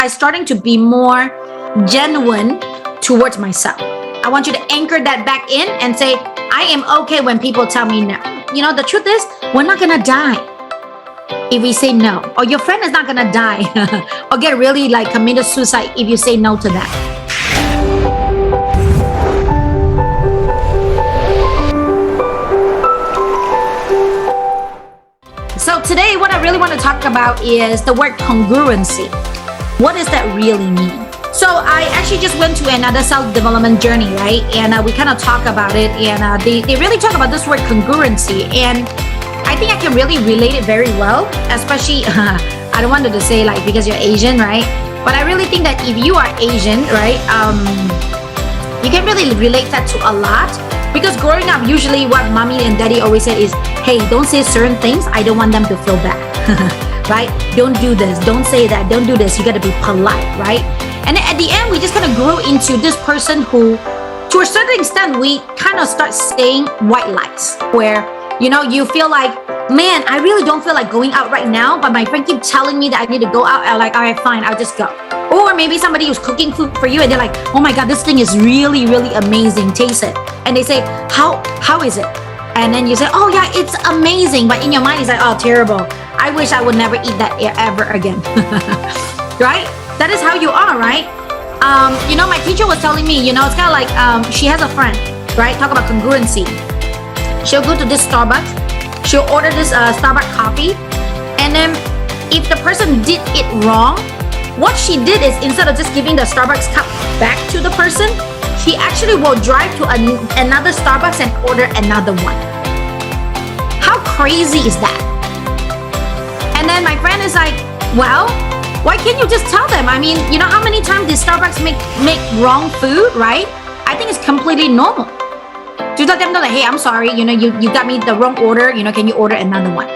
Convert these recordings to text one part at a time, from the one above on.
I'm starting to be more genuine towards myself. I want you to anchor that back in and say, I am okay when people tell me no. You know, the truth is, we're not gonna die if we say no. Or your friend is not gonna die or get really like committed suicide if you say no to them. So today, what I really want to talk about is the word congruency. What does that really mean? So I actually just went to another self-development journey, right? And we kind of talk about it, and they really talk about this word congruency. And I think I can really relate it very well, especially, I don't want to say like because you're Asian, right? But I really think that if you are Asian, right, you can really relate that to a lot. Because growing up, usually what mommy and daddy always said is, hey, don't say certain things. I don't want them to feel bad, right? Don't do this. Don't say that. Don't do this. You got to be polite, right? And then at the end, we just kind of grow into this person who, to a certain extent, we kind of start saying white lies where, you know, you feel like, man, I really don't feel like going out right now, but my friend keeps telling me that I need to go out. I'm like, all right, fine, I'll just go. Or maybe somebody who's cooking food for you and they're like, oh my God, this thing is really, really amazing. Taste it. And they say, how is it? And then you say, oh yeah, it's amazing. But in your mind, it's like, oh, terrible. I wish I would never eat that ever again. Right? That is how you are, right? You know, my teacher was telling me, you know, it's kind of like she has a friend, right? Talk about congruency. She'll go to this Starbucks. She'll order this Starbucks coffee. And then if the person did it wrong, what she did is instead of just giving the Starbucks cup back to the person, she actually will drive to another Starbucks and order another one. How crazy is that? And then my friend is like, well, why can't you just tell them? I mean, you know how many times these Starbucks make wrong food, right? I think it's completely normal. To tell them, like, hey, I'm sorry, you know, you got me the wrong order, you know, can you order another one,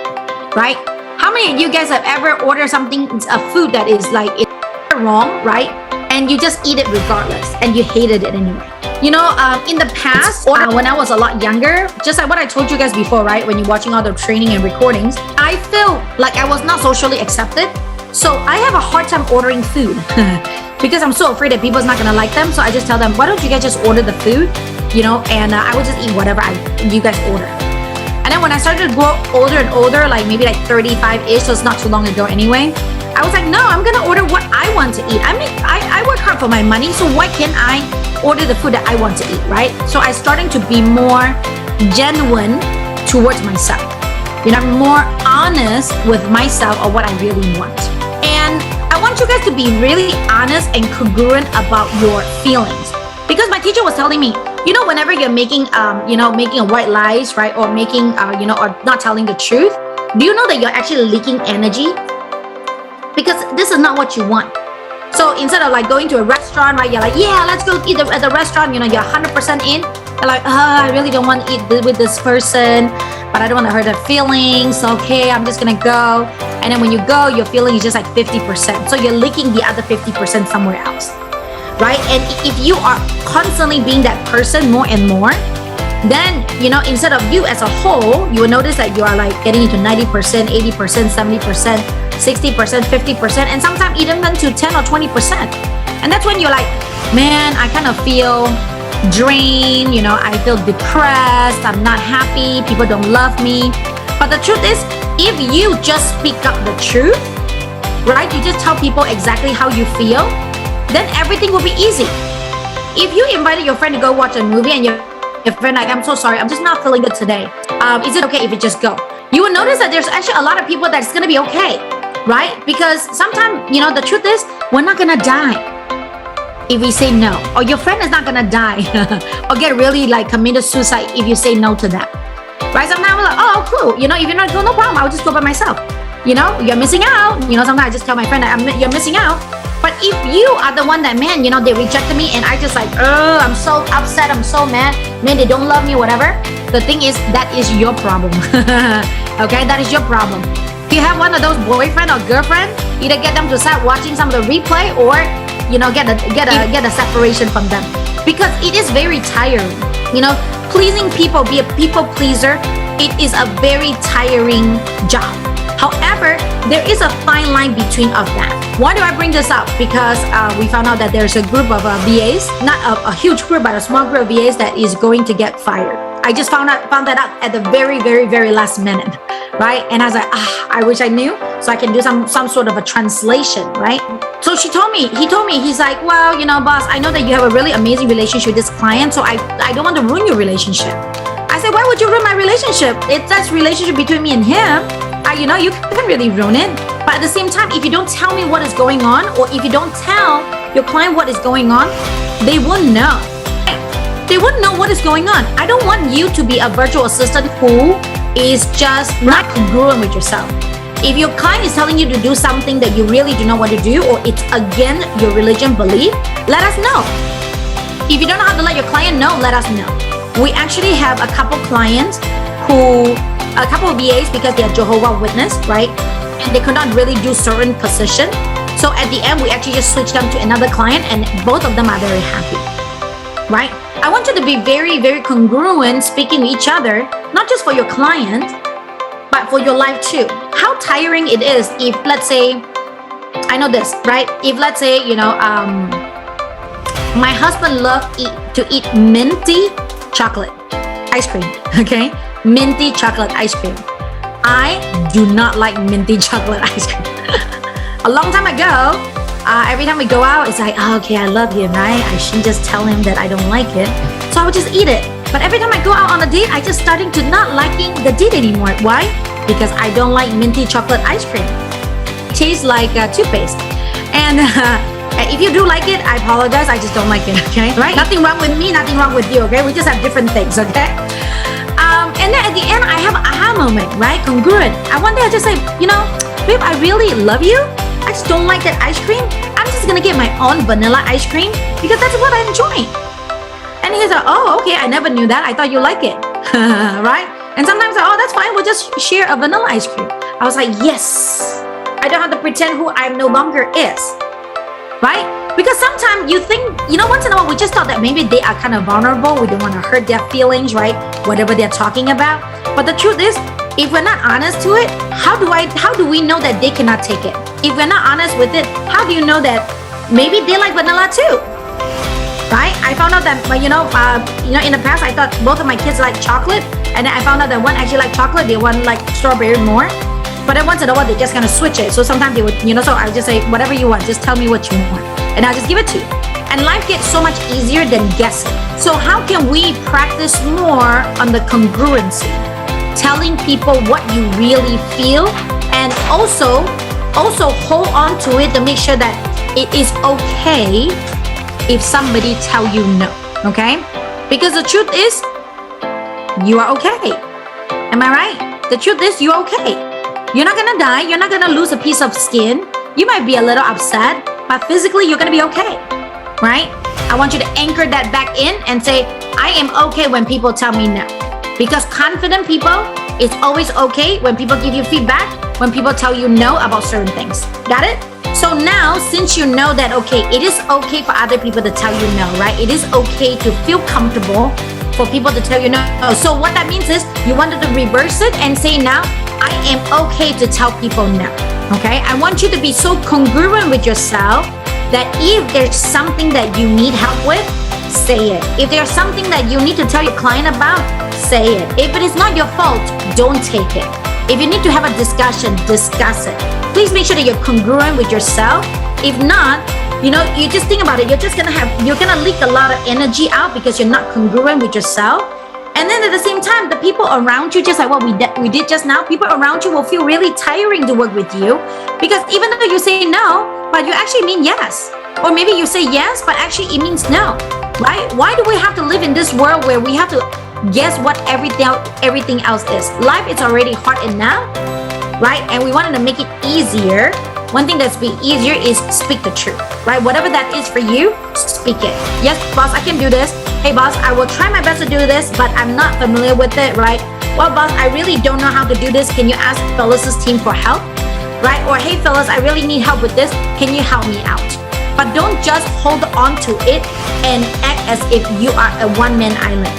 right? How many of you guys have ever ordered something, a food that is like, it's wrong, right? And you just eat it regardless, and you hated it anyway. You know, in the past, when I was a lot younger, just like what I told you guys before, right? When you're watching all the training and recordings, I feel like I was not socially accepted. So I have a hard time ordering food because I'm so afraid that people's not gonna like them. So I just tell them, why don't you guys just order the food, you know, and I would just eat whatever you guys order. And then when I started to grow older and older, like maybe like 35-ish, so it's not too long ago anyway, I was like, no, I'm gonna order what I want to eat. I mean, I work hard for my money, so why can't I order the food that I want to eat, right? So I'm starting to be more genuine towards myself. You know, I'm more honest with myself of what I really want. And I want you guys to be really honest and congruent about your feelings. Because my teacher was telling me, you know, whenever you're making, making a white lies, right? Or making, or not telling the truth, do you know that you're actually leaking energy? Because this is not what you want. So instead of like going to a restaurant, right? You're like, yeah, let's go eat at the restaurant. You know, you're 100% in. You're like, I really don't want to eat with this person, but I don't want to hurt their feelings. Okay, I'm just gonna go. And then when you go, your feeling is just like 50%. So you're leaking the other 50% somewhere else, right? And if you are constantly being that person more and more, then, you know, instead of you as a whole, you will notice that you are like getting into 90%, 80%, 70%, 60%, 50%, and sometimes even to 10 or 20%. And that's when you're like, man, I kind of feel drained, you know, I feel depressed, I'm not happy, people don't love me. But the truth is, if you just speak up the truth, right, you just tell people exactly how you feel, then everything will be easy. If you invited your friend to go watch a movie and your friend like, I'm so sorry, I'm just not feeling good today. Is it okay if you just go? You will notice that there's actually a lot of people that's gonna be okay, right? Because sometimes, you know, the truth is, we're not gonna die if we say no. Or your friend is not gonna die or get really like committed suicide if you say no to them, right? Sometimes we're like, oh, cool. You know, if you're not going, no problem, I'll just go by myself. You know, you're missing out. You know, sometimes I just tell my friend that you're missing out. But if you are the one that, man, you know, they rejected me and I just like, I'm so upset, I'm so mad, man, they don't love me, whatever. The thing is, that is your problem. Okay, that is your problem. If you have one of those boyfriend or girlfriend, either get them to start watching some of the replay or, you know, get a separation from them. Because it is very tiring. You know, pleasing people, be a people pleaser, it is a very tiring job. However, there is a fine line between of that. Why do I bring this up? Because we found out that there's a group of VAs, not a huge group, but a small group of VAs that is going to get fired. I just found that out at the very, very, very last minute, right? And I was like, I wish I knew, so I can do some sort of a translation, right? So he told me, he's like, well, boss, I know that you have a really amazing relationship with this client, so I don't want to ruin your relationship. I said, why would you ruin my relationship? It's that relationship between me and him. You can't really ruin it. But at the same time, if you don't tell me what is going on, or if you don't tell your client what is going on, they won't know. They wouldn't know what is going on. I don't want you to be a virtual assistant who is just not congruent with yourself. If your client is telling you to do something that you really do not want to do, or it's against your religion belief, let us know. If you don't know how to let your client know, let us know. We actually have a couple clients a couple of VAs, because they are Jehovah's Witness, right? And they could not really do certain position. So at the end, we actually just switched them to another client, and both of them are very happy, right? I want you to be very, very congruent speaking to each other, not just for your client, but for your life too. How tiring it is if, let's say, I know this, right? If, let's say, my husband loves to eat minty chocolate ice cream, okay? Minty chocolate ice cream. I do not like minty chocolate ice cream. A long time ago, every time we go out, it's like, okay, I love him, right? I shouldn't just tell him that I don't like it. So I would just eat it. But every time I go out on a date, I just starting to not liking the date anymore. Why? Because I don't like minty chocolate ice cream. It tastes like toothpaste. And if you do like it, I apologize. I just don't like it, okay? Right? Nothing wrong with me, nothing wrong with you, okay? We just have different things, okay? And then at the end, I have an aha moment, right? Congruent. One day I just say, babe, I really love you. I just don't like that ice cream. I'm just gonna get my own vanilla ice cream because that's what I enjoy. And he's like, oh, okay, I never knew that. I thought you like it, right? And sometimes, oh, that's fine. We'll just share a vanilla ice cream. I was like, yes. I don't have to pretend who I no longer is, right? Because sometimes you think, once in a while, we just thought that maybe they are kind of vulnerable. We don't want to hurt their feelings, right? Whatever they're talking about. But the truth is, if we're not honest to it, how do we know that they cannot take it? If we're not honest with it, how do you know that maybe they like vanilla too? Right? I found out that, in the past, I thought both of my kids like chocolate, and then I found out that one actually liked chocolate, the one liked strawberry more. But then once in a while, they just kind of switch it. So sometimes they would, so I would just say, whatever you want, just tell me what you want, and I'll just give it to you. And life gets so much easier than guessing. So how can we practice more on the congruency? Telling people what you really feel, and also hold on to it to make sure that it is okay if somebody tell you no, okay? Because the truth is, you are okay. Am I right? The truth is, you're okay. You're not gonna die. You're not gonna lose a piece of skin. You might be a little upset, but physically you're gonna be okay, right? I want you to anchor that back in and say, I am okay when people tell me no. Because confident people, it's always okay when people give you feedback, when people tell you no about certain things. Got it? So now, since you know that, okay, it is okay for other people to tell you no, right? It is okay to feel comfortable for people to tell you no. So what that means is you wanted to reverse it and say now, I am okay to tell people no, okay? I want you to be so congruent with yourself that if there's something that you need help with, say it. If there's something that you need to tell your client about, say it. If it is not your fault, don't take it. If you need to have a discussion, discuss it. Please make sure that you're congruent with yourself. If not, you just think about it. You're gonna leak a lot of energy out because you're not congruent with yourself. And then at the same time, the people around you, just like what we did just now, people around you will feel really tiring to work with you because even though you say no, but you actually mean yes. Or maybe you say yes, but actually it means no, right? Why do we have to live in this world where we have to guess what everything else is? Life is already hard enough, right? And we wanted to make it easier. One thing that's been easier is speak the truth, right? Whatever that is for you, speak it. Yes, boss, I can do this. Hey, boss, I will try my best to do this, but I'm not familiar with it, right? Well, boss, I really don't know how to do this. Can you ask Phyllis's team for help, right? Or, hey, Phyllis, I really need help with this. Can you help me out? But don't just hold on to it and act as if you are a one-man island.